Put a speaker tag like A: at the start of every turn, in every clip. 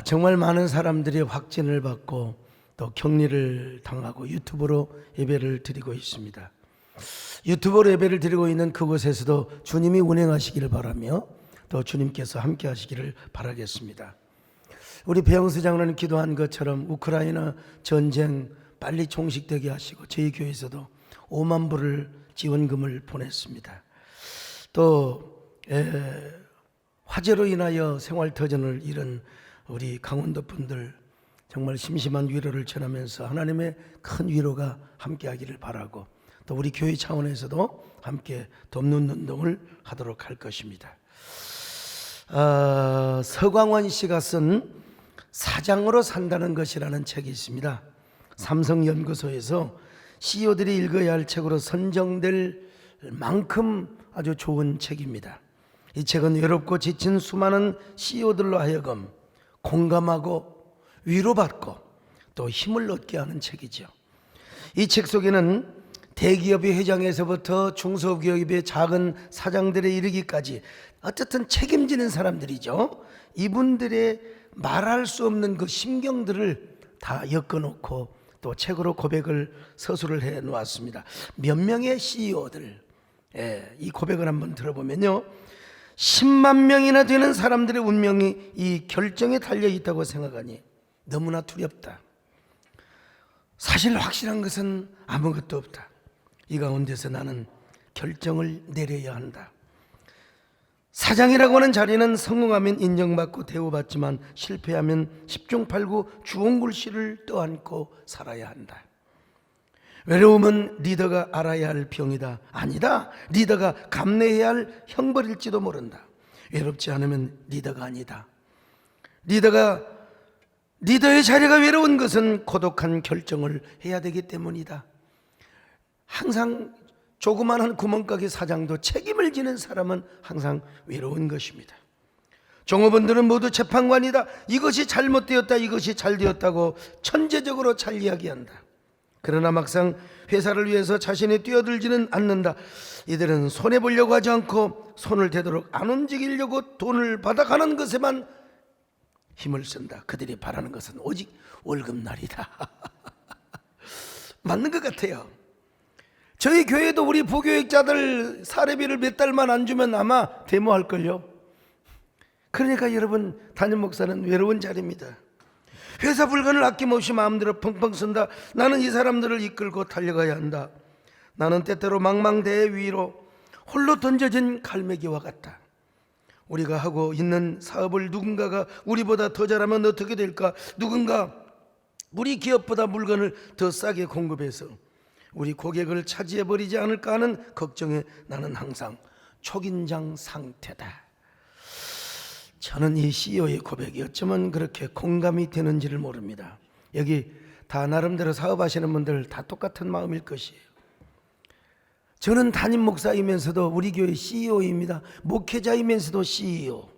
A: 정말 많은 사람들이 확진을 받고 또 격리를 당하고 유튜브로 예배를 드리고 있습니다. 유튜브로 예배를 드리고 있는 그곳에서도 주님이 운행하시기를 바라며 또 주님께서 함께 하시기를 바라겠습니다. 우리 배영수 장로님 기도한 것처럼 우크라이나 전쟁 빨리 종식되게 하시고 저희 교회에서도 5만 불을 지원금을 보냈습니다. 또 화재로 인하여 생활터전을 잃은 우리 강원도 분들 정말 심심한 위로를 전하면서 하나님의 큰 위로가 함께하기를 바라고 또 우리 교회 차원에서도 함께 돕는 운동을 하도록 할 것입니다. 서광원 씨가 쓴 사장으로 산다는 것이라는 책이 있습니다. 삼성연구소에서 CEO들이 읽어야 할 책으로 선정될 만큼 아주 좋은 책입니다. 이 책은 외롭고 지친 수많은 CEO들로 하여금 공감하고 위로받고 또 힘을 얻게 하는 책이죠. 이 책 속에는 대기업의 회장에서부터 중소기업의 작은 사장들에 이르기까지 어쨌든 책임지는 사람들이죠. 이분들의 말할 수 없는 그 심경들을 다 엮어놓고 또 책으로 고백을 서술을 해 놓았습니다. 몇 명의 CEO들 이 고백을 한번 들어보면요, 10만 명이나 되는 사람들의 운명이 이 결정에 달려있다고 생각하니 너무나 두렵다. 사실 확실한 것은 아무것도 없다. 이 가운데서 나는 결정을 내려야 한다. 사장이라고 하는 자리는 성공하면 인정받고 대우받지만 실패하면 10중 8구 주홍글씨를 떠안고 살아야 한다. 외로움은 리더가 알아야 할 병이다. 아니다. 리더가 감내해야 할 형벌일지도 모른다. 외롭지 않으면 리더가 아니다. 리더의 자리가 외로운 것은 고독한 결정을 해야 되기 때문이다. 항상 조그마한 구멍가게 사장도 책임을 지는 사람은 항상 외로운 것입니다. 종업원들은 모두 재판관이다. 이것이 잘못되었다, 이것이 잘되었다고 천재적으로 잘 이야기한다. 그러나 막상 회사를 위해서 자신이 뛰어들지는 않는다. 이들은 손해보려고 하지 않고 손을 대도록 안 움직이려고 돈을 받아가는 것에만 힘을 쓴다. 그들이 바라는 것은 오직 월급날이다. 맞는 것 같아요. 저희 교회도 우리 부교육자들 사례비를 몇 달만 안 주면 아마 데모할걸요. 그러니까 여러분, 담임 목사는 외로운 자리입니다. 회사 물건을 아낌없이 마음대로 펑펑 쓴다. 나는 이 사람들을 이끌고 달려가야 한다. 나는 때때로 망망대해 위로 홀로 던져진 갈매기와 같다. 우리가 하고 있는 사업을 누군가가 우리보다 더 잘하면 어떻게 될까? 누군가 우리 기업보다 물건을 더 싸게 공급해서 우리 고객을 차지해버리지 않을까 하는 걱정에 나는 항상 초긴장 상태다. 저는 이 CEO의 고백이 어쩌면 그렇게 공감이 되는지를 모릅니다. 여기 다 나름대로 사업하시는 분들 다 똑같은 마음일 것이에요. 저는 담임 목사이면서도 우리 교회 CEO입니다. 목회자이면서도 CEO.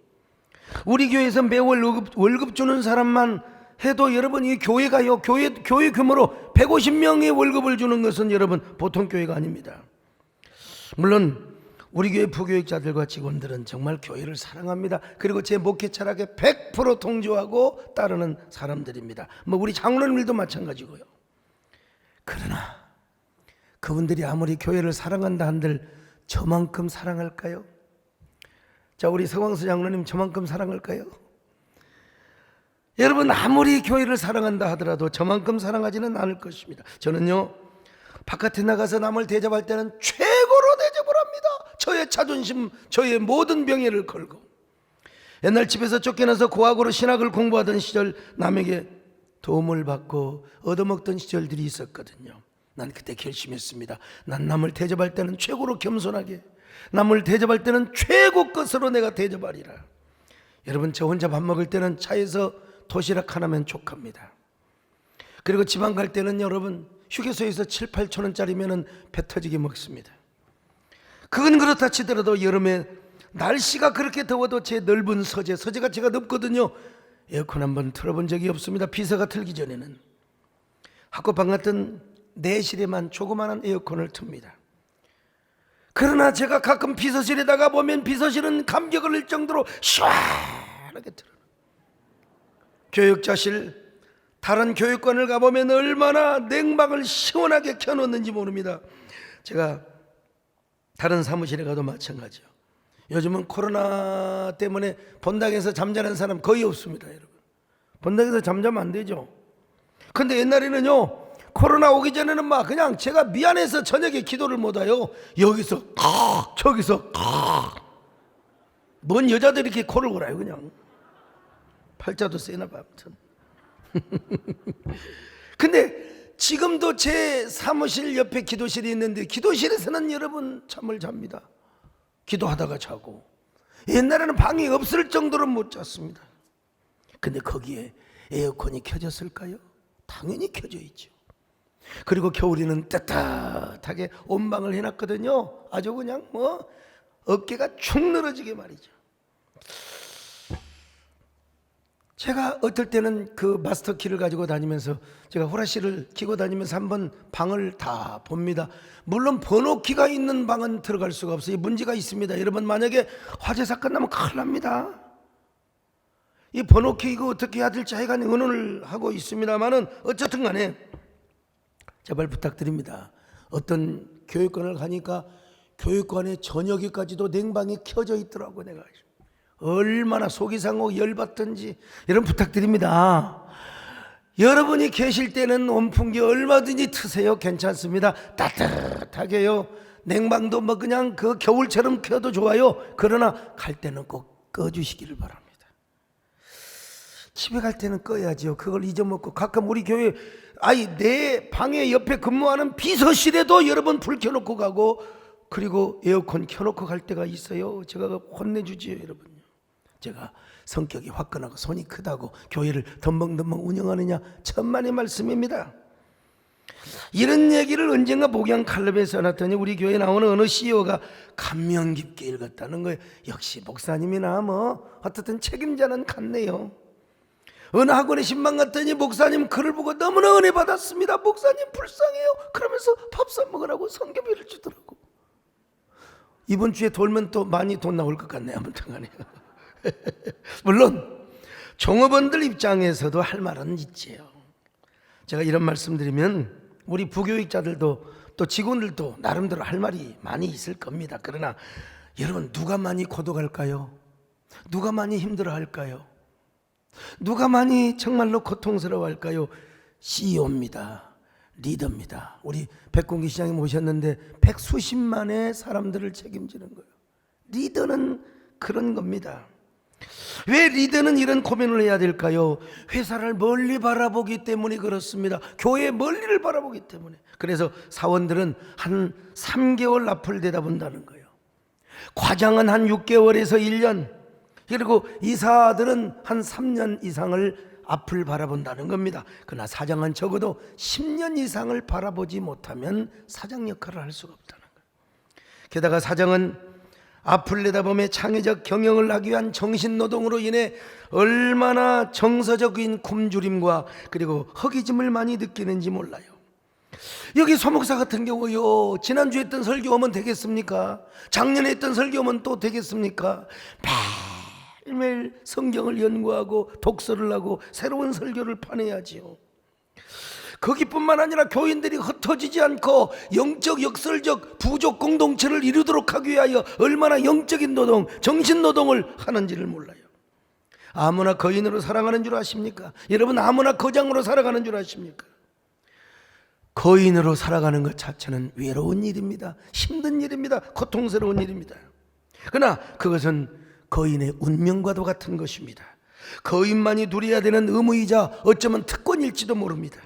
A: 우리 교회에서 매월 월급 주는 사람만 해도 여러분, 이 교회가요, 교회 규모로 150명의 월급을 주는 것은 여러분 보통 교회가 아닙니다. 물론 우리 교회 부교육자들과 직원들은 정말 교회를 사랑합니다. 그리고 제 목회 철학에 100% 동조하고 따르는 사람들입니다. 우리 장로님들도 마찬가지고요. 그러나 그분들이 아무리 교회를 사랑한다 한들 저만큼 사랑할까요? 자, 우리 서광수 장로님 저만큼 사랑할까요? 여러분, 아무리 교회를 사랑한다 하더라도 저만큼 사랑하지는 않을 것입니다. 저는요, 바깥에 나가서 남을 대접할 때는 최고로 대접을 합니다. 저의 자존심, 저의 모든 명예를 걸고. 옛날 집에서 쫓겨나서 고학으로 신학을 공부하던 시절 남에게 도움을 받고 얻어먹던 시절들이 있었거든요. 난 그때 결심했습니다. 난 남을 대접할 때는 최고로 겸손하게, 남을 대접할 때는 최고 것으로 내가 대접하리라. 여러분, 저 혼자 밥 먹을 때는 차에서 도시락 하나면 족합니다. 그리고 지방 갈 때는 여러분 휴게소에서 7, 8천 원짜리면 배 터지게 먹습니다. 그건 그렇다 치더라도 여름에 날씨가 그렇게 더워도 제 넓은 서재가 제가 넓거든요. 에어컨 한번 틀어본 적이 없습니다. 비서가 틀기 전에는. 학교방 같은 내실에만 조그마한 에어컨을 틉니다. 그러나 제가 가끔 비서실에 나가 보면 비서실은 감격을 낼 정도로 시원하게 틀어요. 교육자실, 다른 교육관을 가보면 얼마나 냉방을 시원하게 켜놓는지 모릅니다. 제가 다른 사무실에 가도 마찬가지요. 요즘은 코로나 때문에 본당에서 잠자는 사람 거의 없습니다, 여러분. 본당에서 잠자면 안 되죠. 근데 옛날에는요, 코로나 오기 전에는 막 그냥 제가 미안해서 저녁에 기도를 못해요. 여기서 저기서 뭔 여자들이 이렇게 코를 골아요. 그냥 팔자도 세나 봐. 아무튼. 근데 지금도 제 사무실 옆에 기도실이 있는데 기도실에서는 여러분 잠을 잡니다. 기도하다가 자고. 옛날에는 방이 없을 정도로 못 잤습니다. 근데 거기에 에어컨이 켜졌을까요? 당연히 켜져 있죠. 그리고 겨울에는 따뜻하게 온방을 해놨거든요. 아주 그냥 어깨가 축 늘어지게 말이죠. 제가 어떨 때는 그 마스터키를 가지고 다니면서 제가 후라시를 키고 다니면서 한번 방을 다 봅니다. 물론 번호키가 있는 방은 들어갈 수가 없어요. 문제가 있습니다. 여러분, 만약에 화재 사건 나면 큰일 납니다. 이 번호키 이거 어떻게 해야 될지 하여간 의논을 하고 있습니다만은 어쨌든 간에 제발 부탁드립니다. 어떤 교육관을 가니까 교육관의 저녁에까지도 냉방이 켜져 있더라고. 내가 얼마나 속이 상하고 열받던지. 여러분 부탁드립니다. 여러분이 계실 때는 온풍기 얼마든지 트세요. 괜찮습니다. 따뜻하게요. 냉방도 뭐 그냥 그 겨울처럼 켜도 좋아요. 그러나 갈 때는 꼭 꺼주시기를 바랍니다. 집에 갈 때는 꺼야지요. 그걸 잊어먹고 가끔 우리 교회 내 방에 옆에 근무하는 비서실에도 여러분 불 켜놓고 가고 그리고 에어컨 켜놓고 갈 때가 있어요. 제가 혼내주지요, 여러분요. 제가 성격이 화끈하고 손이 크다고 교회를 덤벙덤벙 운영하느냐, 천만의 말씀입니다. 이런 얘기를 언젠가 목양 칼럼에 써놨더니 우리 교회에 나오는 어느 CEO가 감명 깊게 읽었다는 거예요. 역시 목사님이나 어떻든 책임자는 같네요. 어느 학원에 신방 갔더니 목사님 글을 보고 너무나 은혜 받았습니다. 목사님 불쌍해요. 그러면서 밥 사 먹으라고 성교비를 주더라고. 이번 주에 돌면 또 많이 돈 나올 것 같네요. 아무튼 간에. 물론 종업원들 입장에서도 할 말은 있지요. 제가 이런 말씀드리면 우리 부교육자들도 또 직원들도 나름대로 할 말이 많이 있을 겁니다. 그러나 여러분, 누가 많이 고독할까요? 누가 많이 힘들어할까요? 누가 많이 정말로 고통스러워할까요? CEO입니다. 리더입니다. 우리 백공기 시장님 오셨는데 백수십만의 사람들을 책임지는 거예요. 리더는 그런 겁니다. 왜 리더는 이런 고민을 해야 될까요? 회사를 멀리 바라보기 때문에 그렇습니다. 교회 멀리를 바라보기 때문에. 그래서 사원들은 한 3개월 앞을 내다본다는 거예요. 과장은 한 6개월에서 1년, 그리고 이사들은 한 3년 이상을 앞을 바라본다는 겁니다. 그러나 사장은 적어도 10년 이상을 바라보지 못하면 사장 역할을 할 수가 없다는 거예요. 게다가 사장은 앞을 내다보며 창의적 경영을 하기 위한 정신노동으로 인해 얼마나 정서적인 굶주림과 그리고 허기짐을 많이 느끼는지 몰라요. 여기 소목사 같은 경우요, 지난주에 했던 설교하면 되겠습니까? 작년에 했던 설교하면 또 되겠습니까? 매일매일 성경을 연구하고 독서를 하고 새로운 설교를 파내야지요. 거기뿐만 아니라 교인들이 흩어지지 않고 영적 역설적 부족 공동체를 이루도록 하기 위하여 얼마나 영적인 노동, 정신노동을 하는지를 몰라요. 아무나 거인으로 살아가는 줄 아십니까? 여러분, 아무나 거장으로 살아가는 줄 아십니까? 거인으로 살아가는 것 자체는 외로운 일입니다. 힘든 일입니다. 고통스러운 일입니다. 그러나 그것은 거인의 운명과도 같은 것입니다. 거인만이 누려야 되는 의무이자 어쩌면 특권일지도 모릅니다.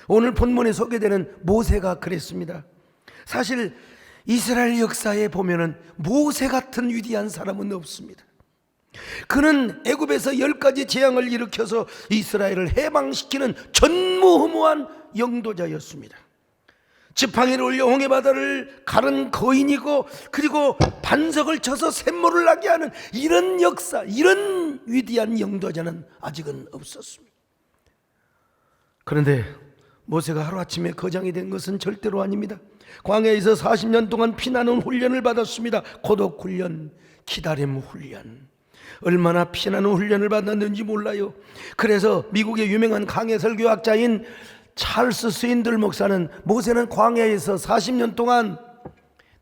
A: 오늘 본문에 소개되는 모세가 그랬습니다. 사실 이스라엘 역사에 보면은 모세 같은 위대한 사람은 없습니다. 그는 애굽에서 10가지 재앙을 일으켜서 이스라엘을 해방시키는 전무후무한 영도자였습니다. 지팡이를 올려 홍해바다를 가른 거인이고, 그리고 반석을 쳐서 샘물을 나게 하는 이런 역사, 이런 위대한 영도자는 아직은 없었습니다. 그런데 모세가 하루아침에 거장이 된 것은 절대로 아닙니다. 광야에서 40년 동안 피나는 훈련을 받았습니다. 고독 훈련, 기다림 훈련, 얼마나 피나는 훈련을 받았는지 몰라요. 그래서 미국의 유명한 강해 설교학자인 찰스 스윈들 목사는 모세는 광야에서 40년 동안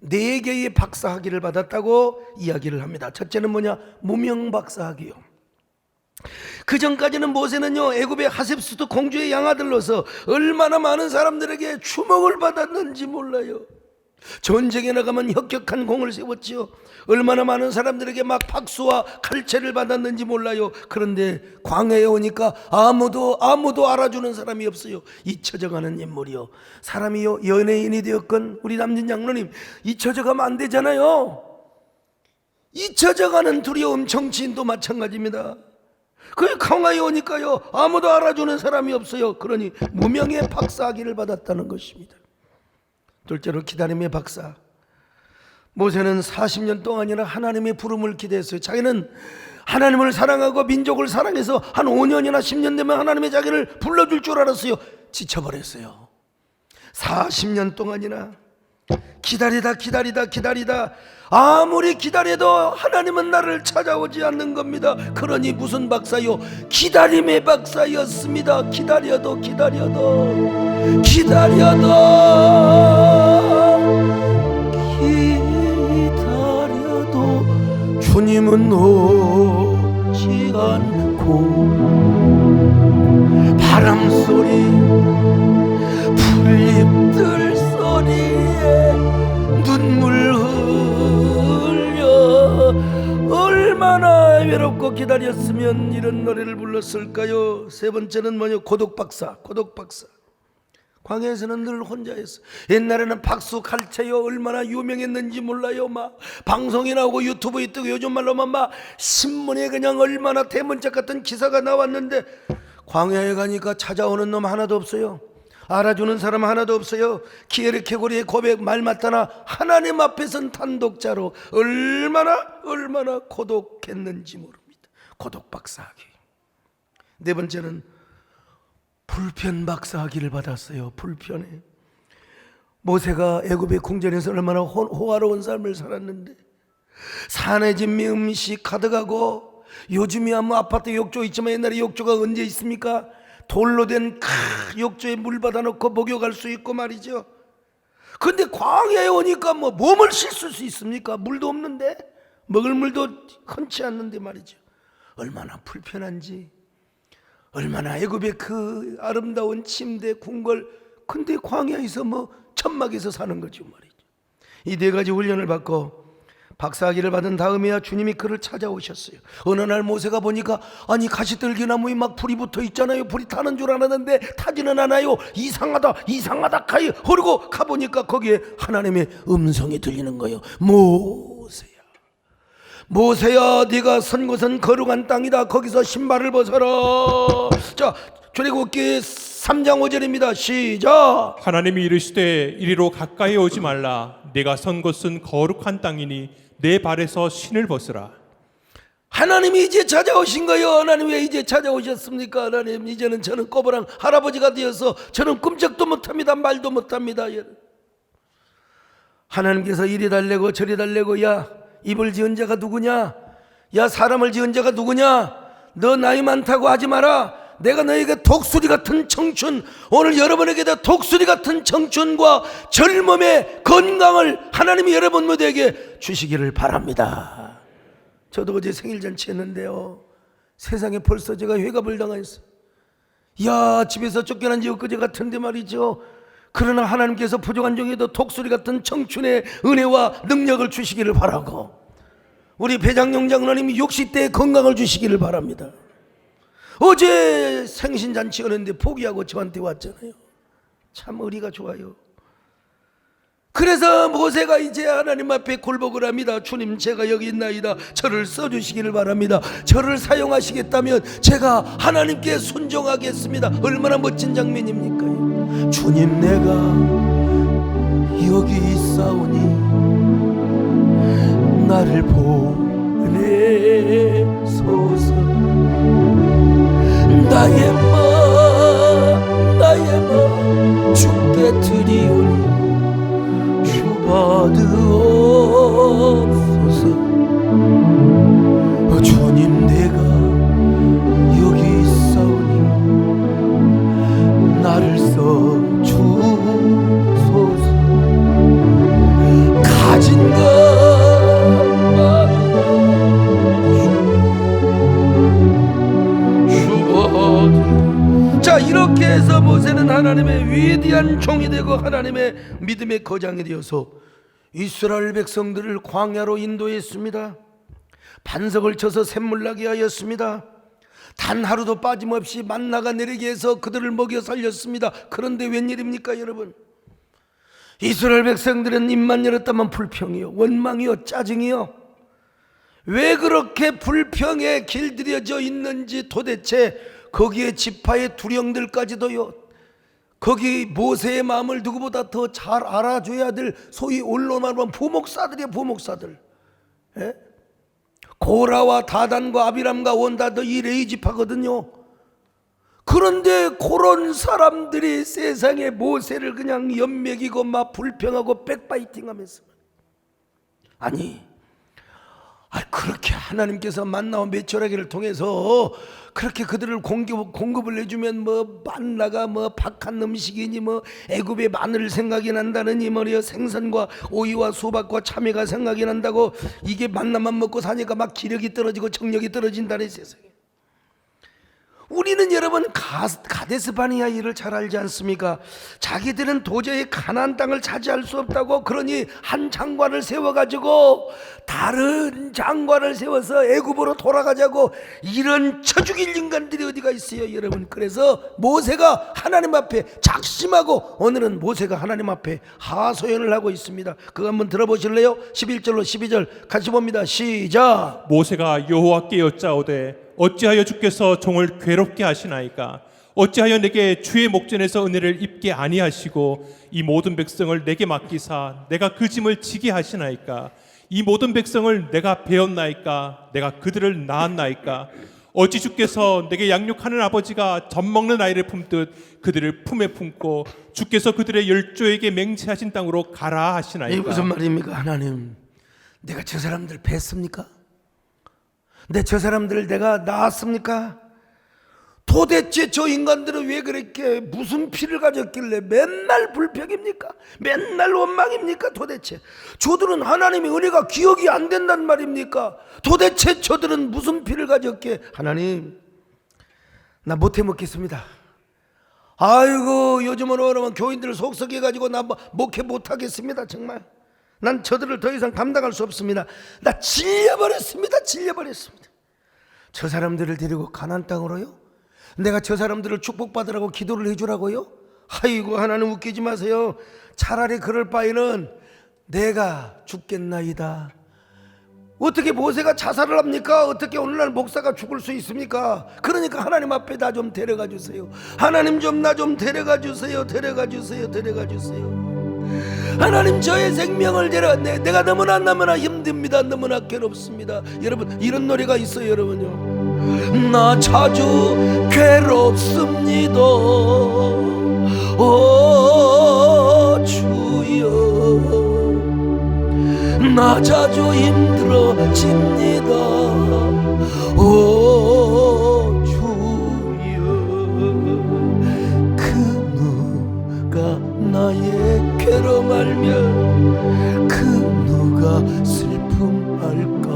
A: 4개의 박사학위를 받았다고 이야기를 합니다. 첫째는 뭐냐? 무명 박사학위요. 그 전까지는 모세는요, 애굽의 하셉수도 공주의 양아들로서 얼마나 많은 사람들에게 주목을 받았는지 몰라요. 전쟁에 나가면 혁혁한 공을 세웠지요. 얼마나 많은 사람들에게 막 박수와 칼채를 받았는지 몰라요. 그런데 광야에 오니까 아무도 알아주는 사람이 없어요. 잊혀져가는 인물이요. 사람이요, 연예인이 되었건 우리 남진 장로님 잊혀져가면 안 되잖아요. 잊혀져가는 두려움 정치인도 마찬가지입니다. 그 광야에 오니까요, 아무도 알아주는 사람이 없어요. 그러니 무명의 박사학위를 받았다는 것입니다. 둘째로 기다림의 박사. 모세는 40년 동안이나 하나님의 부름을 기대했어요. 자기는 하나님을 사랑하고 민족을 사랑해서 한 5년이나 10년 되면 하나님의 자기를 불러줄 줄 알았어요. 지쳐버렸어요. 40년 동안이나 기다리다 아무리 기다려도 하나님은 나를 찾아오지 않는 겁니다. 그러니 무슨 박사요? 기다림의 박사였습니다. 기다려도 주님은 오지 않고 바람소리 풀잎들 소리에 눈물 흘려 얼마나 외롭고 기다렸으면 이런 노래를 불렀을까요? 세 번째는 뭐냐? 고독박사. 광야에서는 늘 혼자였어. 옛날에는 박수 칼채요 얼마나 유명했는지 몰라요. 막 방송이 나오고 유튜브에 뜨고 요즘 말로만 막 신문에 그냥 얼마나 대문짝 같은 기사가 나왔는데 광야에 가니까 찾아오는 놈 하나도 없어요. 알아주는 사람 하나도 없어요. 키에르케고리의 고백 말 맞다나 하나님 앞에선 단독자로 얼마나 고독했는지 모릅니다. 고독 박사학위. 네 번째는 불편 박사학위를 받았어요. 불편해. 모세가 애굽의 궁전에서 얼마나 호화로운 삶을 살았는데 산의 진미 음식 가득하고 요즘이야 뭐 아파트 욕조 있지만 옛날에 욕조가 언제 있습니까? 돌로 된 욕조에 물 받아놓고 목욕할 수 있고 말이죠. 근데 광야에 오니까 뭐 몸을 씻을 수 있습니까? 물도 없는데 먹을 물도 흔치 않는데 말이죠. 얼마나 불편한지. 얼마나 애굽의 그 아름다운 침대 궁궐, 근데 광야에서 뭐 천막에서 사는 거죠 말이죠. 이 네 가지 훈련을 받고 박사학위를 받은 다음에야 주님이 그를 찾아오셨어요. 어느 날 모세가 보니까 아니 가시떨기나무에 막 불이 붙어 있잖아요. 불이 타는 줄 알았는데 타지는 않아요. 이상하다 가요. 그러고 가보니까 거기에 하나님의 음성이 들리는 거예요. 모세야 네가 선 곳은 거룩한 땅이다. 거기서 신발을 벗어라. 자, 출애굽기 3장 5절입니다 시작.
B: 하나님이 이르시되 이리로 가까이 오지 말라. 네가 선 곳은 거룩한 땅이니 내 발에서 신을 벗으라.
A: 하나님이 이제 찾아오신 거예요. 하나님 왜 이제 찾아오셨습니까? 하나님 이제는 저는 꼬부랑 할아버지가 되어서 저는 꼼짝도 못합니다. 말도 못합니다. 하나님께서 이리 달래고 저리 달래고 야 입을 지은 자가 누구냐? 야 사람을 지은 자가 누구냐? 너 나이 많다고 하지 마라. 내가 너에게 독수리 같은 청춘, 오늘 여러분에게도 독수리 같은 청춘과 젊음의 건강을 하나님이 여러분 모두에게 주시기를 바랍니다. 저도 어제 생일잔치 했는데요, 세상에 벌써 제가 회갑을 당했어요. 야 집에서 쫓겨난 지 엊그제 같은데 말이죠. 그러나 하나님께서 부족한 중에도 독수리 같은 청춘의 은혜와 능력을 주시기를 바라고, 우리 배장용 장로님이 60대의 건강을 주시기를 바랍니다. 어제 생신잔치 하는데 포기하고 저한테 왔잖아요. 참 의리가 좋아요. 그래서 모세가 이제 하나님 앞에 굴복을 합니다. 주님 제가 여기 있나이다. 저를 써주시기를 바랍니다. 저를 사용하시겠다면 제가 하나님께 순종하겠습니다. 얼마나 멋진 장면입니까? 주님 내가 여기 있사오니 나를 보내소서. 나의 마 주께 드리오니 주 받으옵소서. 주님 이렇게 해서 모세는 하나님의 위대한 종이 되고 하나님의 믿음의 거장이 되어서 이스라엘 백성들을 광야로 인도했습니다. 반석을 쳐서 샘물 나게 하였습니다. 단 하루도 빠짐없이 만나가 내리게 해서 그들을 먹여 살렸습니다. 그런데 웬일입니까 여러분? 이스라엘 백성들은 입만 열었다면 불평이요, 원망이요, 짜증이요. 왜 그렇게 불평에 길들여져 있는지 도대체 거기에 지파의 두령들까지도요, 거기 모세의 마음을 누구보다 더 잘 알아줘야 될 소위 언론하면 부목사들이에요, 부목사들. 예? 고라와 다단과 아비람과 원다도 이 레위 지파거든요. 그런데 그런 사람들이 세상에 모세를 그냥 연맥이고 막 불평하고 백바이팅하면서, 아니 그렇게 하나님께서 만나와 메추라기를 통해서 그렇게 그들을 공급을 해주면 뭐 만나가 뭐 박한 음식이니 뭐 애굽의 마늘 생각이 난다느니 뭐래요, 생선과 오이와 수박과 참외가 생각이 난다고, 이게 만나만 먹고 사니까 막 기력이 떨어지고 정력이 떨어진다는 세상에. 우리는 여러분 가데스 바네아를 잘 알지 않습니까? 자기들은 도저히 가나안 땅을 차지할 수 없다고, 그러니 한 장관을 세워가지고 다른 장관을 세워서 애굽으로 돌아가자고, 이런 쳐죽일 인간들이 어디가 있어요 여러분. 그래서 모세가 하나님 앞에 작심하고 오늘은 모세가 하나님 앞에 하소연을 하고 있습니다. 그거 한번 들어보실래요? 11절로 12절 같이 봅니다. 시작.
B: 모세가 여호와께 여짜오되 어찌하여 주께서 종을 괴롭게 하시나이까? 어찌하여 내게 주의 목전에서 은혜를 입게 아니하시고 이 모든 백성을 내게 맡기사 내가 그 짐을 지게 하시나이까? 이 모든 백성을 내가 배웠나이까? 내가 그들을 낳았나이까? 어찌 주께서 내게 양육하는 아버지가 젖 먹는 아이를 품듯 그들을 품에 품고 주께서 그들의 열조에게 맹세하신 땅으로 가라 하시나이까?
A: 이게 무슨 말입니까? 하나님, 내가 저 사람들 뵀습니까? 저 사람들을 내가 낳았습니까? 도대체 저 인간들은 왜 그렇게 무슨 피를 가졌길래 맨날 불평입니까? 맨날 원망입니까? 도대체 저들은 하나님의 은혜가 기억이 안 된단 말입니까? 도대체 저들은 무슨 피를 가졌기에? 하나님, 나 못해 먹겠습니다. 아이고 요즘은 그러면 교인들을 속썩여가지고 나 목회 못하겠습니다. 정말 난 저들을 더 이상 감당할 수 없습니다. 나 질려버렸습니다. 저 사람들을 데리고 가나안 땅으로요? 내가 저 사람들을 축복받으라고 기도를 해주라고요? 아이고 하나님, 웃기지 마세요. 차라리 그럴 바에는 내가 죽겠나이다. 어떻게 모세가 자살을 합니까? 어떻게 오늘날 목사가 죽을 수 있습니까? 그러니까 하나님 앞에 나 좀 데려가 주세요. 하나님 좀 나 좀 데려가 주세요. 데려가 주세요. 하나님, 저의 생명을 내가 너무나 힘듭니다. 너무나 괴롭습니다. 여러분, 이런 노래가 있어요. 여러분요, 나 자주 괴롭습니다. 오 주여, 나 자주 힘들어집니다. 오 주여, 그 누가 나의 괴로움 알며 그 누가 슬픔 알까?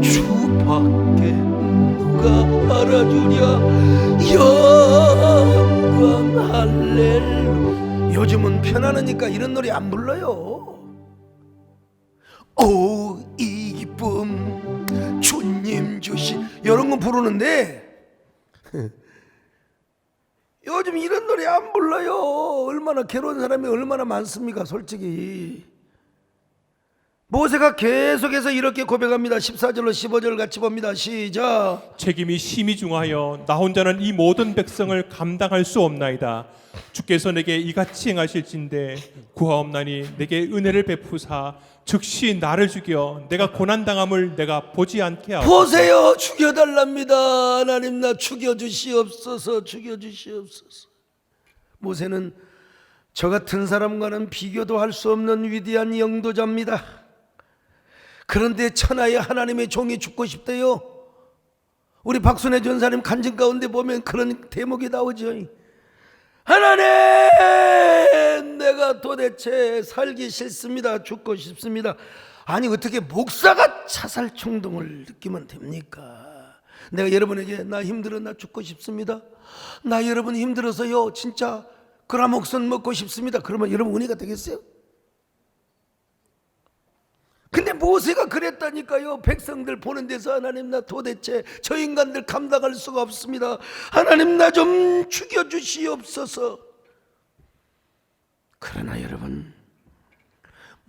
A: 주밖에 누가 알아주랴. 영광 할렐루야. 요즘은 편안하니까 이런 노래 안 불러요. 오 이 기쁨 주님 주시, 이런 건 부르는데 요즘 이런 노래 안 불러요. 얼마나 괴로운 사람이 얼마나 많습니까 솔직히. 모세가 계속해서 이렇게 고백합니다. 14절로 15절 같이 봅니다. 시작.
B: 책임이 심히 중하여 나 혼자는 이 모든 백성을 감당할 수 없나이다. 주께서 내게 이같이 행하실진대 구하옵나니 내게 은혜를 베푸사 즉시 나를 죽여 내가 고난당함을 내가 보지 않게 하옵소서.
A: 보세요, 죽여달랍니다. 하나님, 나 죽여주시옵소서. 모세는 저 같은 사람과는 비교도 할 수 없는 위대한 영도자입니다. 그런데 천하의 하나님의 종이 죽고 싶대요. 우리 박순애 전사님 간증 가운데 보면 그런 대목이 나오죠. 하나님, 내가 도대체 살기 싫습니다. 죽고 싶습니다. 아니 어떻게 목사가 자살 충동을 느끼면 됩니까? 내가 여러분에게 나 힘들어, 나 죽고 싶습니다, 나 여러분 힘들어서요 진짜 그라목선 먹고 싶습니다, 그러면 여러분 은혜가 되겠어요? 근데 모세가 그랬다니까요. 백성들 보는 데서 하나님, 나 도대체 저 인간들 감당할 수가 없습니다, 하나님 나 좀 죽여주시옵소서. 그러나 여러분,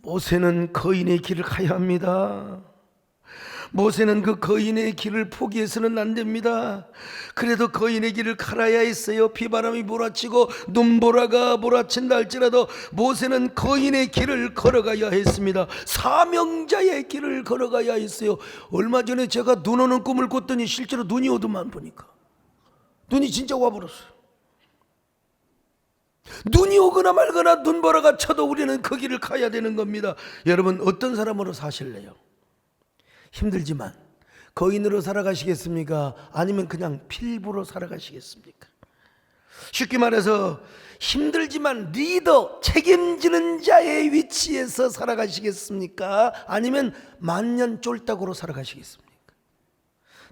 A: 모세는 거인의 길을 가야 합니다. 모세는 그 거인의 길을 포기해서는 안 됩니다. 그래도 거인의 길을 갈아야 했어요. 비바람이 몰아치고 눈보라가 몰아친다 할지라도 모세는 거인의 길을 걸어가야 했습니다. 사명자의 길을 걸어가야 했어요. 얼마 전에 제가 눈 오는 꿈을 꿨더니 실제로 눈이 오더만, 보니까 눈이 진짜 와버렸어요. 눈이 오거나 말거나 눈보라가 쳐도 우리는 그 길을 가야 되는 겁니다. 여러분, 어떤 사람으로 사실래요? 힘들지만 거인으로 살아가시겠습니까? 아니면 그냥 필부로 살아가시겠습니까? 쉽게 말해서 힘들지만 리더, 책임지는 자의 위치에서 살아가시겠습니까? 아니면 만년 쫄딱으로 살아가시겠습니까?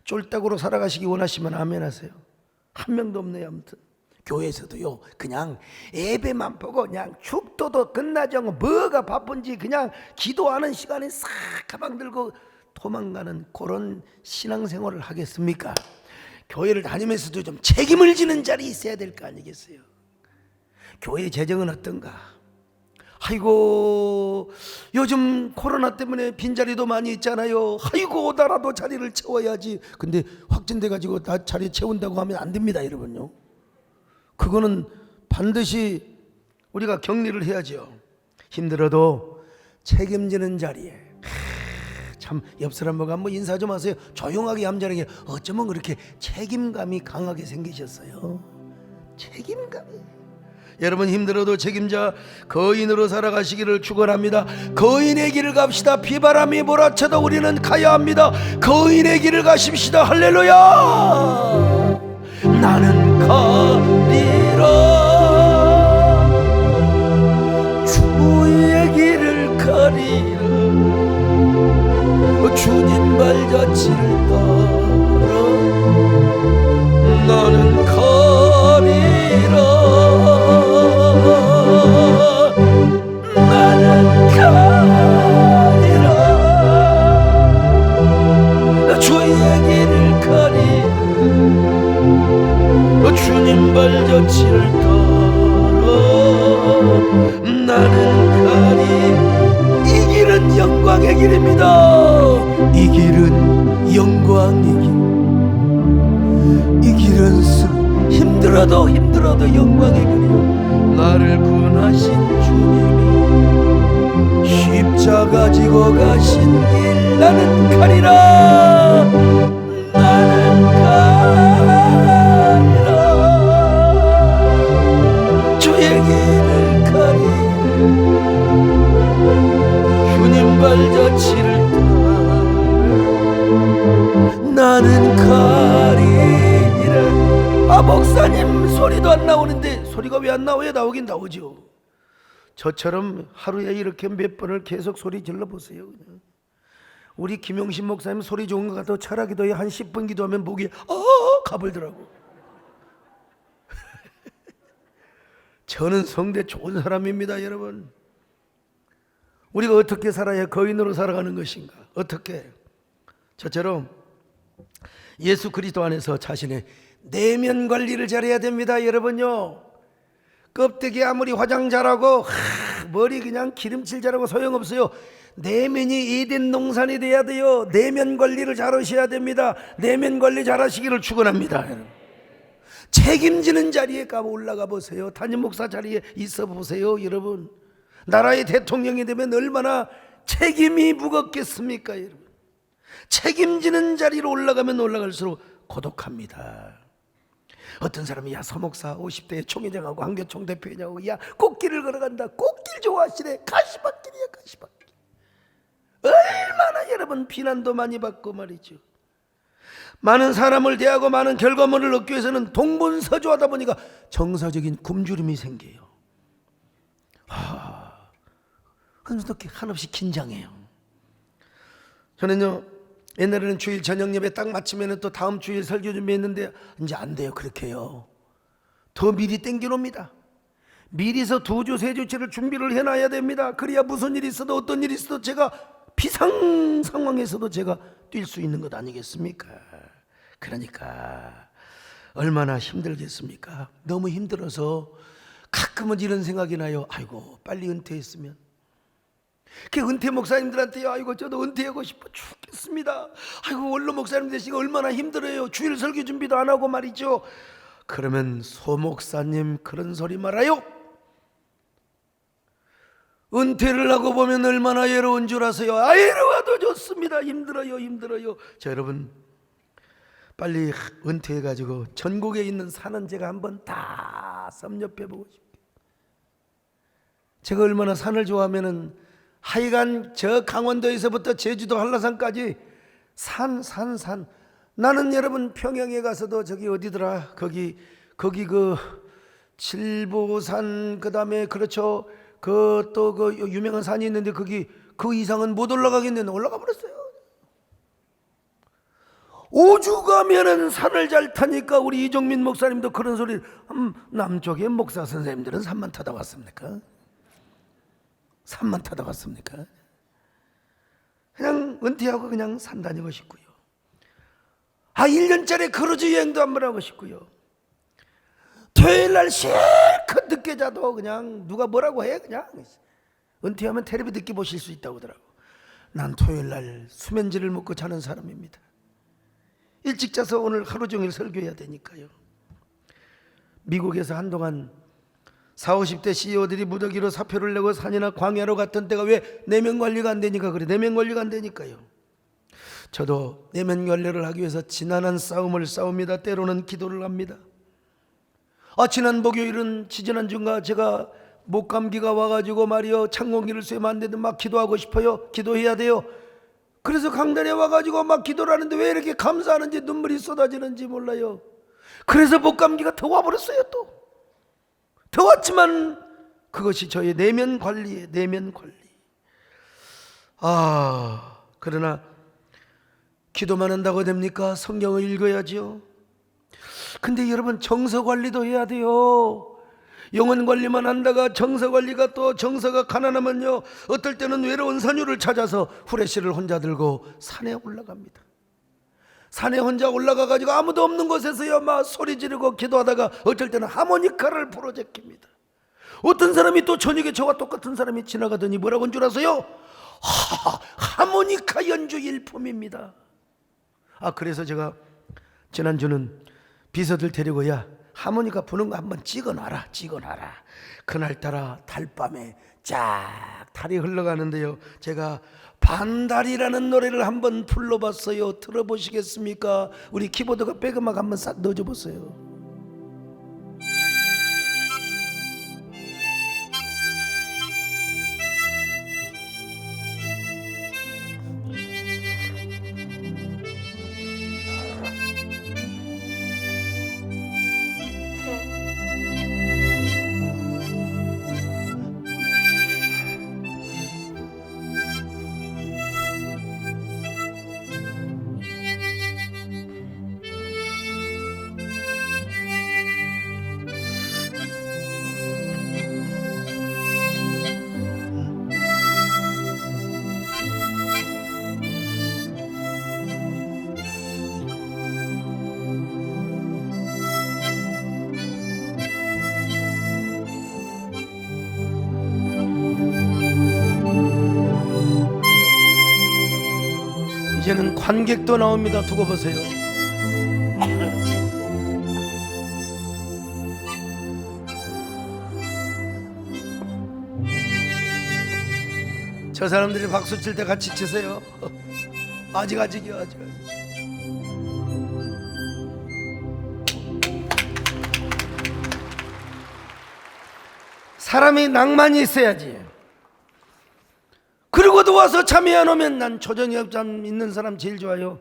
A: 쫄딱으로 살아가시기 원하시면 아멘 하세요. 한 명도 없네요. 아무튼 교회에서도요, 그냥 예배만 보고 그냥 축도도 끝나지 않고 뭐가 바쁜지 그냥 기도하는 시간에 싹 가방 들고 도망가는 그런 신앙생활을 하겠습니까? 교회를 다니면서도 좀 책임을 지는 자리에 있어야 될 거 아니겠어요? 교회 재정은 어떤가? 아이고, 요즘 코로나 때문에 빈자리도 많이 있잖아요. 아이고, 나라도 자리를 채워야지. 근데 확진돼 가지고 다 자리 채운다고 하면 안 됩니다, 여러분요. 그거는 반드시 우리가 격리를 해야죠. 힘들어도 책임지는 자리에, 참 옆 사람 보고 한번 인사 좀 하세요. 조용하게 얌전하게. 어쩌면 그렇게 책임감이 강하게 생기셨어요. 책임감이. 여러분, 힘들어도 책임자 거인으로 살아가시기를 축원합니다. 거인의 길을 갑시다. 비바람이 몰아쳐도 우리는 가야 합니다. 거인의 길을 가십시다. 할렐루야. 나는 가리라, 주의 길을 가리라, 주님 발자취를 따라 나는 가리라, 나는 가리라, 주의 길을 가리라, 주님 발자취를 따라 나는 가리. 이 길은 영광의 길입니다. 이 길은 영광의 길. 이 길은 힘들어도 영광의 길이요. 나를 구원하신 주님이 십자가 지고 가신 길 나는 가리라. 나는 가리라, 주의 길을 가리, 주님 발자취를 따라 나는 가리라. 아, 목사님 소리도 안 나오는데. 소리가 왜 안 나와요? 나오긴 나오죠. 저처럼 하루에 이렇게 몇 번을 계속 소리 질러보세요. 그냥. 우리 김용신 목사님 소리 좋은 것 같아도 철학기도에 한 10분 기도하면 목이 가불더라고. 저는 성대 좋은 사람입니다, 여러분. 우리가 어떻게 살아야 거인으로 살아가는 것인가? 어떻게? 저처럼 예수 그리스도 안에서 자신의 내면 관리를 잘해야 됩니다, 여러분요. 껍데기 아무리 화장 잘하고 머리 그냥 기름칠 잘하고 소용없어요. 내면이 에덴 농산이 돼야 돼요. 내면 관리를 잘 하셔야 됩니다. 내면 관리 잘 하시기를 축원합니다. 책임지는 자리에 가 올라가 보세요. 담임 목사 자리에 있어 보세요, 여러분. 나라의 대통령이 되면 얼마나 책임이 무겁겠습니까, 여러분. 책임지는 자리로 올라가면 올라갈수록 고독합니다. 어떤 사람이 야, 서목사 50대에 총회장하고 한교총 대표냐고, 야, 꽃길을 걸어간다. 꽃길 좋아하시네. 가시밭길이야, 가시밭길. 얼마나 여러분 비난도 많이 받고 말이죠. 많은 사람을 대하고 많은 결과물을 얻기 위해서는 동분서주하다 보니까 정서적인 굶주림이 생겨요. 그래서 이렇게 한없이 긴장해요. 저는요, 옛날에는 주일 저녁 예배 딱 마치면 또 다음 주일 설교 준비했는데 이제 안 돼요. 그렇게요. 더 미리 땡겨놉니다. 미리서 2주 3주치를 준비를 해놔야 됩니다. 그래야 무슨 일이 있어도 어떤 일이 있어도 제가 비상 상황에서도 제가 뛸 수 있는 것 아니겠습니까? 그러니까 얼마나 힘들겠습니까? 너무 힘들어서 가끔은 이런 생각이 나요. 아이고 빨리 은퇴했으면. 그 은퇴 목사님들한테 아이고 저도 은퇴하고 싶어 죽겠습니다. 아이고 원로 목사님 되시고 얼마나 힘들어요. 주일 설교 준비도 안 하고 말이죠. 그러면 소 목사님 그런 소리 말아요. 은퇴를 하고 보면 얼마나 외로운 줄 아세요? 외로워도 좋습니다. 힘들어요. 자 여러분 빨리 은퇴해가지고 전국에 있는 산은 제가 한번 다 섭렵해보고 싶어요. 제가 얼마나 산을 좋아하면은 하여간 저 강원도에서부터 제주도 한라산까지 산. 나는 여러분 평양에 가서도 저기 어디더라 거기 그 칠보산 그다음에 그렇죠 그 또 그 유명한 산이 있는데 거기 그 이상은 못 올라가겠는데 올라가 버렸어요. 5주 가면은 산을 잘 타니까 우리 이종민 목사님도 그런 소리를 남쪽의 목사 선생님들은 산만 타다 왔습니까? 산만 타다 왔습니까? 그냥 은퇴하고 그냥 산 다니고 싶고요. 1년짜리 크루즈 여행도 한번 하고 싶고요. 토요일날 실컷 늦게 자도 그냥 누가 뭐라고 해 그냥 은퇴하면 텔레비 늦게 보실 수 있다고 하더라고. 난 토요일날 수면제를 먹고 자는 사람입니다. 일찍 자서 오늘 하루 종일 설교해야 되니까요. 미국에서 한동안 40, 50대 CEO들이 무더기로 사표를 내고 산이나 광야로 갔던 때가 왜 내면 관리가 안 되니까 그래. 내면 관리가 안 되니까요. 저도 내면 관리를 하기 위해서 지난한 싸움을 싸웁니다. 때로는 기도를 합니다. 지난 목요일은 지지난주인가 제가 목감기가 와가지고 말이요 찬공기를 쐬면 안 되는데 막 기도하고 싶어요. 기도해야 돼요. 그래서 강단에 와가지고 막 기도를 하는데 왜 이렇게 감사하는지 눈물이 쏟아지는지 몰라요. 그래서 목감기가 더 와버렸어요. 또 더 왔지만 그것이 저의 내면 관리예요. 내면 관리. 그러나 기도만 한다고 됩니까? 성경을 읽어야죠. 근데 여러분 정서 관리도 해야 돼요. 영혼 관리만 한다가 정서 관리가 또 정서가 가난하면요 어떨 때는 외로운 선유를 찾아서 후레쉬를 혼자 들고 산에 올라갑니다. 산에 혼자 올라가가지고 아무도 없는 곳에서요 막 소리 지르고 기도하다가 어쩔 때는 하모니카를 불어 제낍니다. 어떤 사람이 또 저녁에 저와 똑같은 사람이 지나가더니 뭐라고 한 줄 아세요? 하모니카 연주 일품입니다. 그래서 제가 지난주는 비서들 데리고 야 하모니카 부는 거 한번 찍어놔라. 그날따라 달밤에 쫙 달이 흘러가는데요 제가 반달이라는 노래를 한번 불러봤어요. 들어보시겠습니까? 우리 키보드가 백음악 한번 싹 넣어줘 보세요. 이제는 관객도 나옵니다. 두고 보세요. 저 사람들이 박수 칠 때 같이 치세요. 아직이요. 사람이 낭만이 있어야지. 그러고도 와서 잠이 안 오면 난 초저녁 잠 있는 사람 제일 좋아요.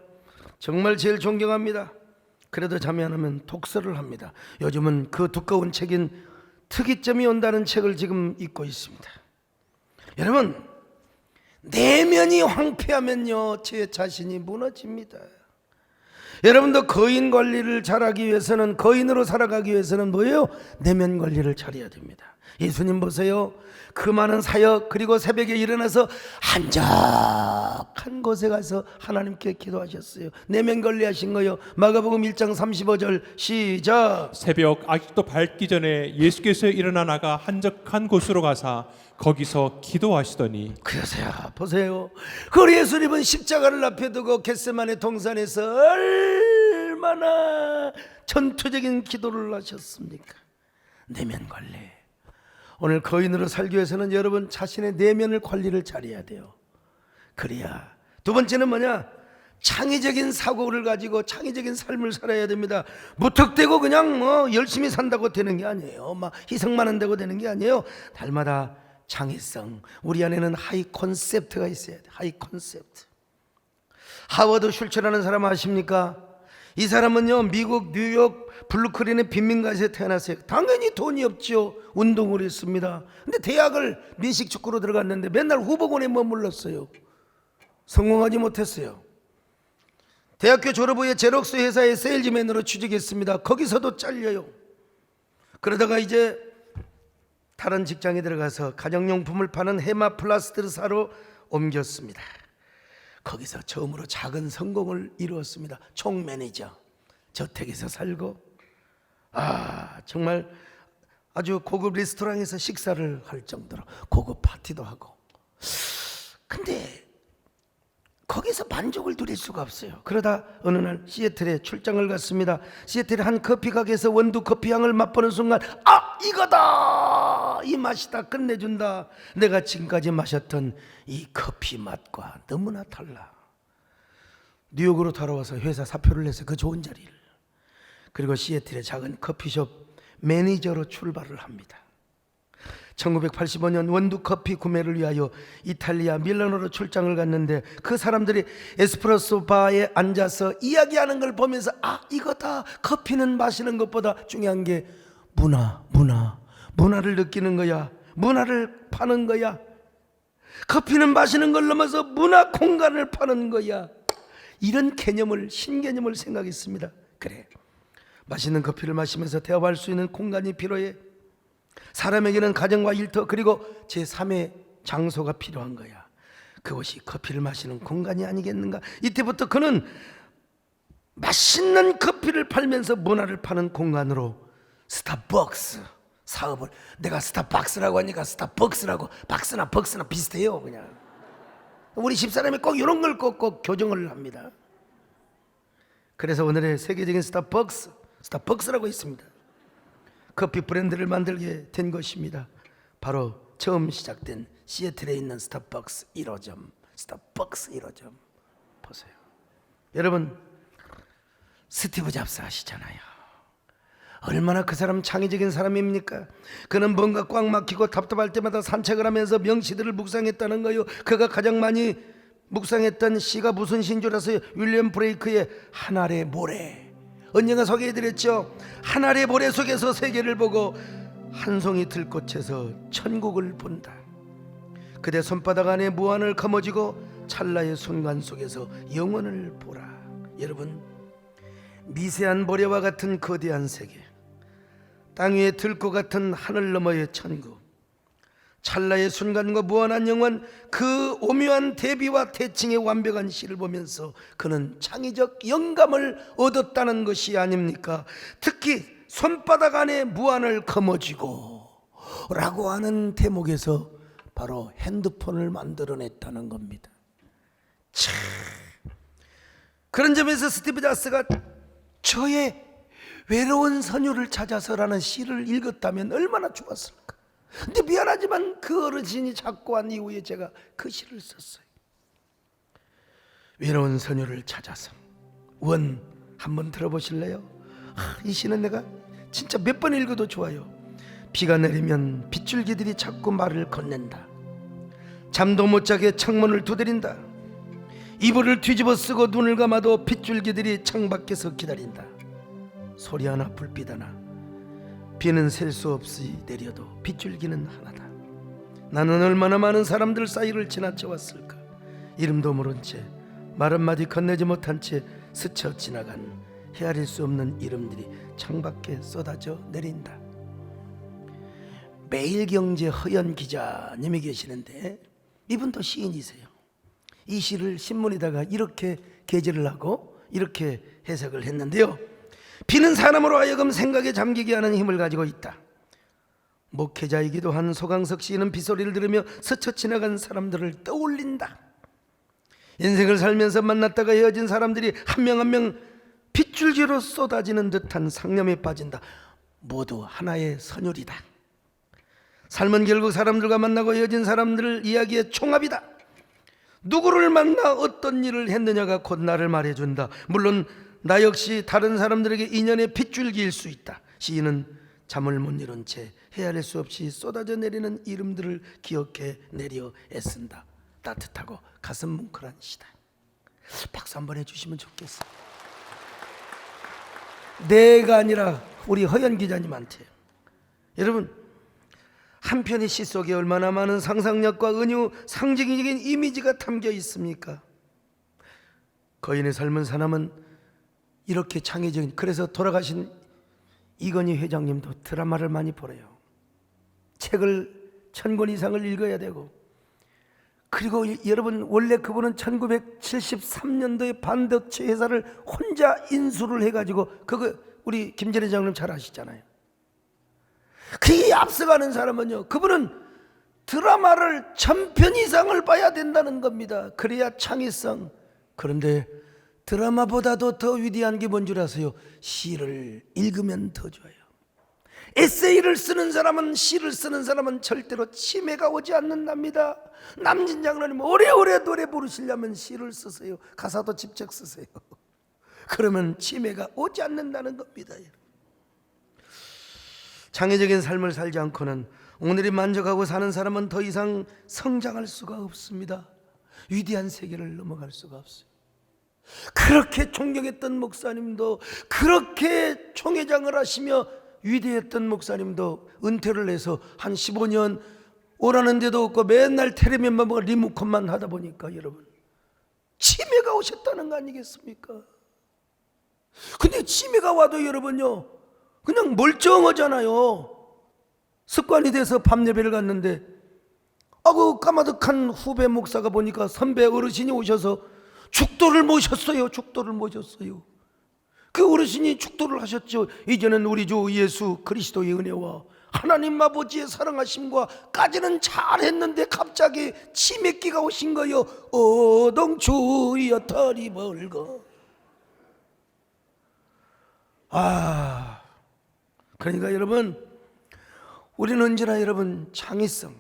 A: 정말 제일 존경합니다. 그래도 잠이 안 오면 독서를 합니다. 요즘은 그 두꺼운 책인 특이점이 온다는 책을 지금 읽고 있습니다. 여러분 내면이 황폐하면요, 제 자신이 무너집니다. 여러분도 거인 관리를 잘하기 위해서는, 거인으로 살아가기 위해서는 뭐예요? 내면 관리를 잘해야 됩니다. 예수님 보세요. 그 많은 사역, 그리고 새벽에 일어나서 한적한 곳에 가서 하나님께 기도하셨어요. 내면 관리하신 거요. 마가복음 1장 35절 시작.
B: 새벽 아직도 밝기 전에 예수께서 일어나 나가 한적한 곳으로 가사 거기서 기도하시더니.
A: 그러세요. 보세요. 그 예수님은 십자가를 앞에 두고 겟세마네 동산에서 얼마나 전투적인 기도를 하셨습니까? 내면 관리. 오늘 거인으로 살기 위해서는 여러분 자신의 내면을 관리를 잘해야 돼요. 그래야. 두 번째는 뭐냐? 창의적인 사고를 가지고 창의적인 삶을 살아야 됩니다. 무턱대고 그냥 열심히 산다고 되는 게 아니에요. 막 희생만 한다고 되는 게 아니에요. 날마다 창의성. 우리 안에는 하이 콘셉트가 있어야 돼. 하이 콘셉트. 하워드 슐츠라는 사람 아십니까? 이 사람은요, 미국 뉴욕 블루클린의 빈민가에서 태어났어요. 당연히 돈이 없죠. 운동을 했습니다. 근데 대학을 민식축구로 들어갔는데 맨날 후보군에 머물렀어요. 성공하지 못했어요. 대학교 졸업 후에 제록스 회사의 세일즈맨으로 취직했습니다. 거기서도 잘려요. 그러다가 이제 다른 직장에 들어가서 가정용품을 파는 헤마플라스트사로 옮겼습니다. 거기서 처음으로 작은 성공을 이루었습니다. 총 매니저. 저택에서 살고 정말 아주 고급 레스토랑에서 식사를 할 정도로 고급 파티도 하고. 근데 거기서 만족을 누릴 수가 없어요. 그러다 어느 날 시애틀에 출장을 갔습니다. 시애틀의 한 커피 가게에서 원두 커피 향을 맛보는 순간 이거다! 이 맛이다. 끝내준다. 내가 지금까지 마셨던 이 커피 맛과 너무나 달라. 뉴욕으로 돌아와서 회사 사표를 내서 그 좋은 자리를, 그리고 시애틀의 작은 커피숍 매니저로 출발을 합니다. 1985년 원두 커피 구매를 위하여 이탈리아 밀라노로 출장을 갔는데 그 사람들이 에스프레소 바에 앉아서 이야기하는 걸 보면서 이거다. 커피는 마시는 것보다 중요한 게 문화를 느끼는 거야. 문화를 파는 거야. 커피는 마시는 걸 넘어서 문화 공간을 파는 거야. 이런 개념을, 신개념을 생각했습니다. 그래, 맛있는 커피를 마시면서 대화할 수 있는 공간이 필요해. 사람에게는 가정과 일터 그리고 제3의 장소가 필요한 거야. 그것이 커피를 마시는 공간이 아니겠는가. 이때부터 그는 맛있는 커피를 팔면서 문화를 파는 공간으로 스타벅스 사업을, 내가 스타벅스라고 하니까 스타벅스라고, 박스나 벅스나 비슷해요. 그냥 우리 집사람이 꼭 이런 걸 꼭 교정을 합니다. 그래서 오늘의 세계적인 스타벅스라고 있습니다. 커피 브랜드를 만들게 된 것입니다. 바로 처음 시작된 시애틀에 있는 스타벅스 1호점, 스타벅스 1호점. 보세요. 여러분, 스티브 잡스 아시잖아요. 얼마나 그 사람 창의적인 사람입니까? 그는 뭔가 꽉 막히고 답답할 때마다 산책을 하면서 명시들을 묵상했다는 거요. 그가 가장 많이 묵상했던 시가 무슨 시인 줄 아세요? 윌리엄 브레이크의 한 알의 모래. 언젠가 소개해드렸죠. 한 알의 모래 속에서 세계를 보고 한 송이 들꽃에서 천국을 본다. 그대 손바닥 안에 무한을 거머쥐고 찰나의 순간 속에서 영원을 보라. 여러분, 미세한 모래와 같은 거대한 세계, 땅 위에 들꽃 같은 하늘 너머의 천국, 찰나의 순간과 무한한 영원, 그 오묘한 대비와 대칭의 완벽한 시를 보면서 그는 창의적 영감을 얻었다는 것이 아닙니까? 특히 손바닥 안에 무한을 거머쥐고 라고 하는 대목에서 바로 핸드폰을 만들어냈다는 겁니다. 참, 그런 점에서 스티브 잡스가 저의 외로운 선율을 찾아서라는 시를 읽었다면 얼마나 좋았을까. 근데 미안하지만 그 어르신이 잡고 한 이후에 제가 그 시를 썼어요. 외로운 선율을 찾아서. 원 한번 들어보실래요? 이 시는 내가 진짜 몇 번 읽어도 좋아요. 비가 내리면 빗줄기들이 자꾸 말을 건넨다. 잠도 못 자게 창문을 두드린다. 이불을 뒤집어 쓰고 눈을 감아도 빗줄기들이 창밖에서 기다린다. 소리 하나 불빛 하나, 비는 셀 수 없이 내려도 빗줄기는 하나다. 나는 얼마나 많은 사람들 사이를 지나쳐 왔을까. 이름도 모른 채 말 한마디 건네지 못한 채 스쳐 지나간 헤아릴 수 없는 이름들이 창밖에 쏟아져 내린다. 매일경제 허연 기자님이 계시는데 이분도 시인이세요. 이 시를 신문에다가 이렇게 게재를 하고 이렇게 해석을 했는데요. 비는 사람으로 하여금 생각에 잠기게 하는 힘을 가지고 있다. 목회자이기도 한 소강석 시인은 빗소리를 들으며 스쳐 지나간 사람들을 떠올린다. 인생을 살면서 만났다가 헤어진 사람들이 한 명 한 명 빗줄기로 쏟아지는 듯한 상념에 빠진다. 모두 하나의 선율이다. 삶은 결국 사람들과 만나고 헤어진 사람들 이야기의 총합이다. 누구를 만나 어떤 일을 했느냐가 곧 나를 말해준다. 물론 나 역시 다른 사람들에게 인연의 빗줄기일 수 있다. 시인은 잠을 못 이룬 채 헤아릴 수 없이 쏟아져 내리는 이름들을 기억해 내려 애쓴다. 따뜻하고 가슴 뭉클한 시다. 박수 한번 해주시면 좋겠어요. 내가 아니라 우리 허연 기자님한테. 여러분, 한 편의 시 속에 얼마나 많은 상상력과 은유, 상징적인 이미지가 담겨 있습니까? 거인의 삶은 사람은 이렇게 창의적인, 그래서 돌아가신 이건희 회장님도 드라마를 많이 보래요. 책을 1000권 이상을 읽어야 되고, 그리고 여러분, 원래 그분은 1973년도에 반도체 회사를 혼자 인수를 해가지고, 그거 우리 김전희 장님 잘 아시잖아요. 그게 앞서가는 사람은요, 그분은 드라마를 1000편 이상을 봐야 된다는 겁니다. 그래야 창의성. 그런데 드라마보다도 더 위대한 게 뭔 줄 아세요? 시를 읽으면 더 좋아요. 에세이를 쓰는 사람은, 시를 쓰는 사람은 절대로 치매가 오지 않는답니다. 남진 장로님, 오래오래 노래 부르시려면 시를 쓰세요. 가사도 직접 쓰세요. 그러면 치매가 오지 않는다는 겁니다. 창의적인 삶을 살지 않고는 오늘이 만족하고 사는 사람은 더 이상 성장할 수가 없습니다. 위대한 세계를 넘어갈 수가 없어요. 그렇게 존경했던 목사님도, 그렇게 총회장을 하시며 위대했던 목사님도 은퇴를 해서 한 15년 오라는 데도 없고 맨날 텔레비전만 보고 리모컨만 하다 보니까 여러분, 치매가 오셨다는 거 아니겠습니까? 근데 치매가 와도 여러분요, 그냥 멀쩡하잖아요. 습관이 돼서 밤 예배를 갔는데, 그 까마득한 후배 목사가 보니까 선배 어르신이 오셔서 축도를 모셨어요. 축도를 모셨어요. 그 어르신이 축도를 하셨죠. 이제는 우리 주 예수 그리스도의 은혜와 하나님 아버지의 사랑하심과까지는 잘했는데 갑자기 치매기가 오신 거요. 어동추여 털이 벌거. 그러니까 여러분, 우리는 언제나 여러분 창의성,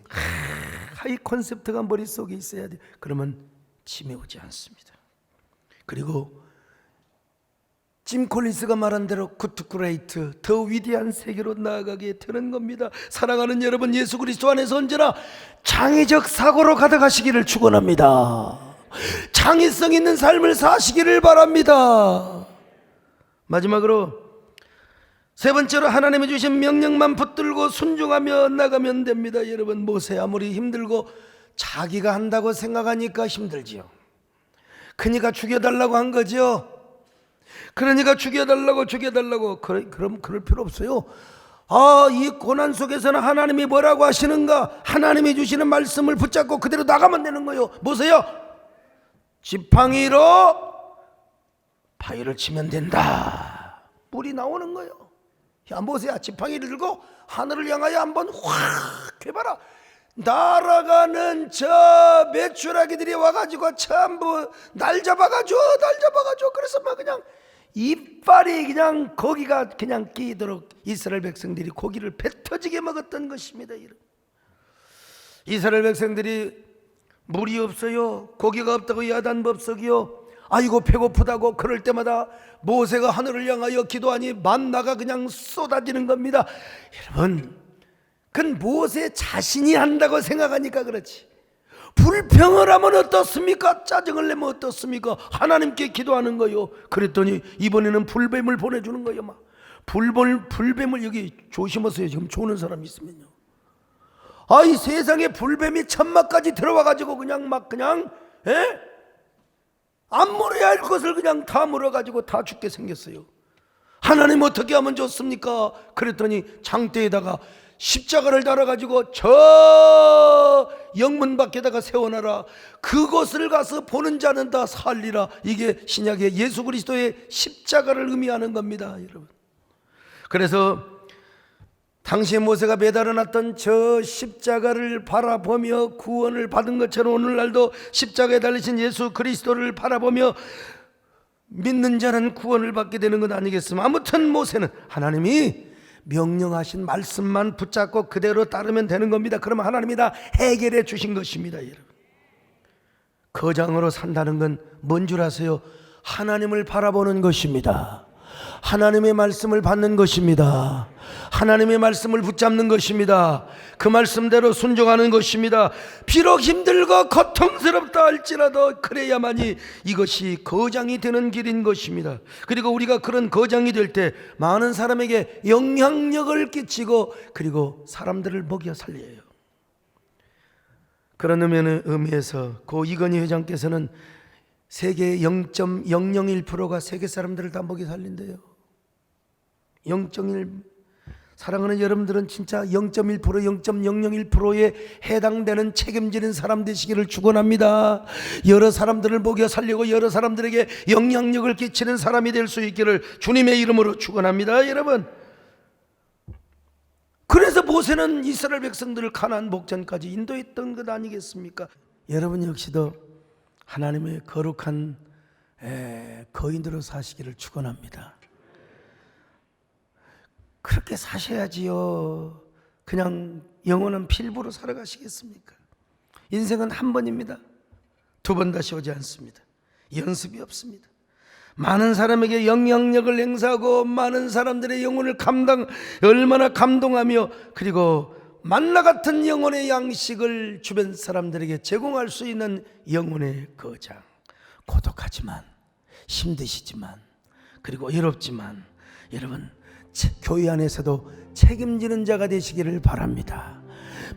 A: 하이 콘셉트가 머릿속에 있어야 돼. 그러면 치매 오지 않습니다. 그리고 짐 콜린스가 말한 대로 굿 그레이트, 더 위대한 세계로 나아가게 되는 겁니다. 사랑하는 여러분, 예수 그리스도 안에서 언제나 창의적 사고로 가득하시기를 축원합니다. 창의성 있는 삶을 사시기를 바랍니다. 마지막으로 세 번째로, 하나님이 주신 명령만 붙들고 순종하며 나가면 됩니다. 여러분, 모세 아무리 힘들고 자기가 한다고 생각하니까 힘들지요. 그러니까 죽여달라고 한 거죠. 그러니까 죽여달라고. 그럼 그럴 필요 없어요. 이 고난 속에서는 하나님이 뭐라고 하시는가, 하나님이 주시는 말씀을 붙잡고 그대로 나가면 되는 거예요. 보세요, 지팡이로 바위를 치면 된다. 물이 나오는 거예요. 야, 보세요, 지팡이를 들고 하늘을 향하여 한번 확 해봐라. 날아가는 저 메추라기들이 와가지고 전부 날 잡아가지고 그래서 막 그냥 이빨이 그냥 고기가 그냥 끼도록 이스라엘 백성들이 고기를 배 터지게 먹었던 것입니다. 이스라엘 백성들이 물이 없어요, 고기가 없다고 야단 법석이요, 아이고 배고프다고 그럴 때마다 모세가 하늘을 향하여 기도하니 만나가 그냥 쏟아지는 겁니다. 여러분, 그건 모세 자신이 한다고 생각하니까 그렇지. 불평을 하면 어떻습니까? 짜증을 내면 어떻습니까? 하나님께 기도하는 거요. 그랬더니 이번에는 불뱀을 보내주는 거예요. 막 불뱀을 여기 조심하세요. 지금 조는 사람 있으면요. 이 세상에 불뱀이 천막까지 들어와가지고 그냥 에? 안 물어야 할 것을 그냥 다 물어가지고 다 죽게 생겼어요. 하나님 어떻게 하면 좋습니까? 그랬더니 장대에다가 십자가를 달아가지고 저 영문 밖에다가 세워놔라. 그곳을 가서 보는 자는 다 살리라. 이게 신약의 예수 그리스도의 십자가를 의미하는 겁니다, 여러분. 그래서 당시에 모세가 매달아놨던 저 십자가를 바라보며 구원을 받은 것처럼 오늘날도 십자가에 달리신 예수 그리스도를 바라보며 믿는 자는 구원을 받게 되는 것 아니겠습니까? 아무튼 모세는 하나님이 명령하신 말씀만 붙잡고 그대로 따르면 되는 겁니다. 그러면 하나님이 다 해결해 주신 것입니다, 여러분. 거장으로 산다는 건 뭔 줄 아세요? 하나님을 바라보는 것입니다. 하나님의 말씀을 받는 것입니다. 하나님의 말씀을 붙잡는 것입니다. 그 말씀대로 순종하는 것입니다. 비록 힘들고 고통스럽다 할지라도 그래야만이 이것이 거장이 되는 길인 것입니다. 그리고 우리가 그런 거장이 될 때 많은 사람에게 영향력을 끼치고 그리고 사람들을 먹여 살려요. 그런 의미에서 고 이건희 회장께서는 세계의 0.001%가 세계 사람들을 다 먹여 살린대요. 0.1. 사랑하는 여러분들은 진짜 0.1%, 0.001%에 해당되는 책임지는 사람 되시기를 축원합니다. 여러 사람들을 먹여 살리고 여러 사람들에게 영향력을 끼치는 사람이 될 수 있기를 주님의 이름으로 축원합니다, 여러분. 그래서 모세는 이스라엘 백성들을 가나안 목전까지 인도했던 것 아니겠습니까? 여러분 역시도 하나님의 거룩한 거인으로 사시기를 축원합니다. 그렇게 사셔야지요. 그냥 영원한 필부로 살아가시겠습니까? 인생은 한 번입니다. 두 번 다시 오지 않습니다. 연습이 없습니다. 많은 사람에게 영향력을 행사하고 많은 사람들의 영혼을 얼마나 감동하며 그리고 만나 같은 영혼의 양식을 주변 사람들에게 제공할 수 있는 영혼의 거장. 고독하지만 힘드시지만 그리고 외롭지만 여러분 교회 안에서도 책임지는 자가 되시기를 바랍니다.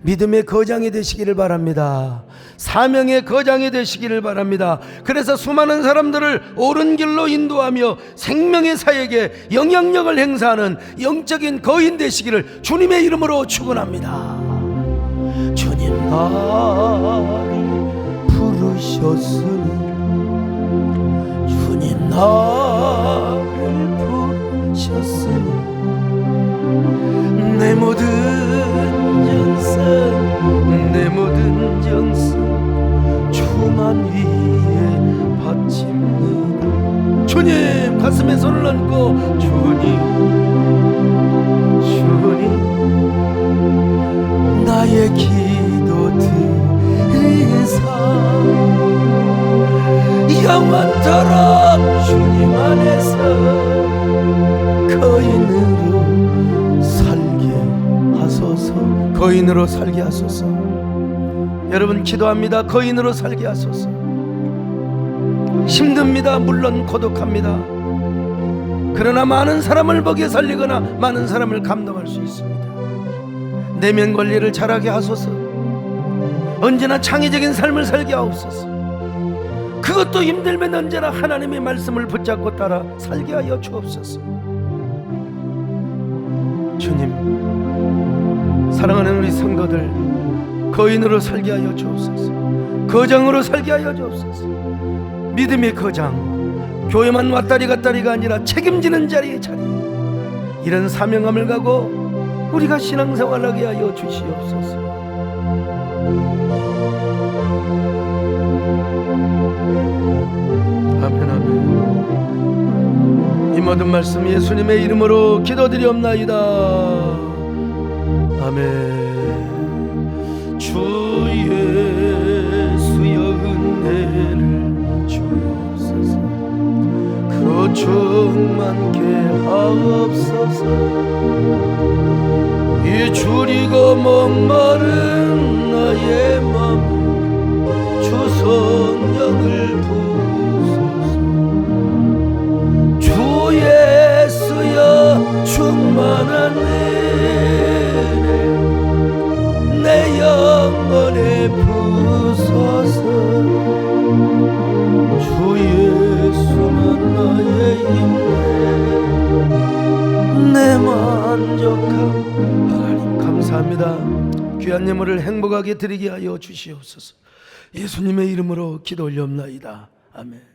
A: 믿음의 거장이 되시기를 바랍니다. 사명의 거장이 되시기를 바랍니다. 그래서 수많은 사람들을 옳은 길로 인도하며 생명의 사역에 영향력을 행사하는 영적인 거인 되시기를 주님의 이름으로 축원합니다. 주님 나를 부르셨으니 주님 나를 부르셨으니 내 모든 정성 내 모든 정성 주만 위에 바칩니다. 주님 가슴에 손을 얹고 주님 나의 기도 들으사 영원토록 주님 안에서 거인으로 살게 하소서. 거인으로 살게 하소서. 여러분 기도합니다. 거인으로 살게 하소서. 힘듭니다. 물론 고독합니다. 그러나 많은 사람을 먹여 살리거나 많은 사람을 감동할 수 있습니다. 내면 관리를 잘하게 하소서. 언제나 창의적인 삶을 살게 하옵소서. 그것도 힘들면 언제나 하나님의 말씀을 붙잡고 따라 살게 하여 주옵소서. 주님 사랑하는 우리 성도들 거인으로 살게 하여 주옵소서. 거장으로 살게 하여 주옵소서. 믿음의 거장, 교회만 왔다리 갔다리가 아니라 책임지는 자리에 이런 사명감을 가고 우리가 신앙생활하게 하여 주시옵소서. 아멘 아멘. 이 모든 말씀 예수님의 이름으로 기도드리옵나이다. 아멘. 주 예수여 은혜를 주옵소서. 그 충만케 하옵소서. 이 줄이고 목마른 나의 마음 주 성령을 부소서. 주 예수여 충만한 은혜 내 영혼에 부소서. 귀한 예물을 행복하게 드리게 하여 주시옵소서. 예수님의 이름으로 기도 올려옵나이다. 아멘.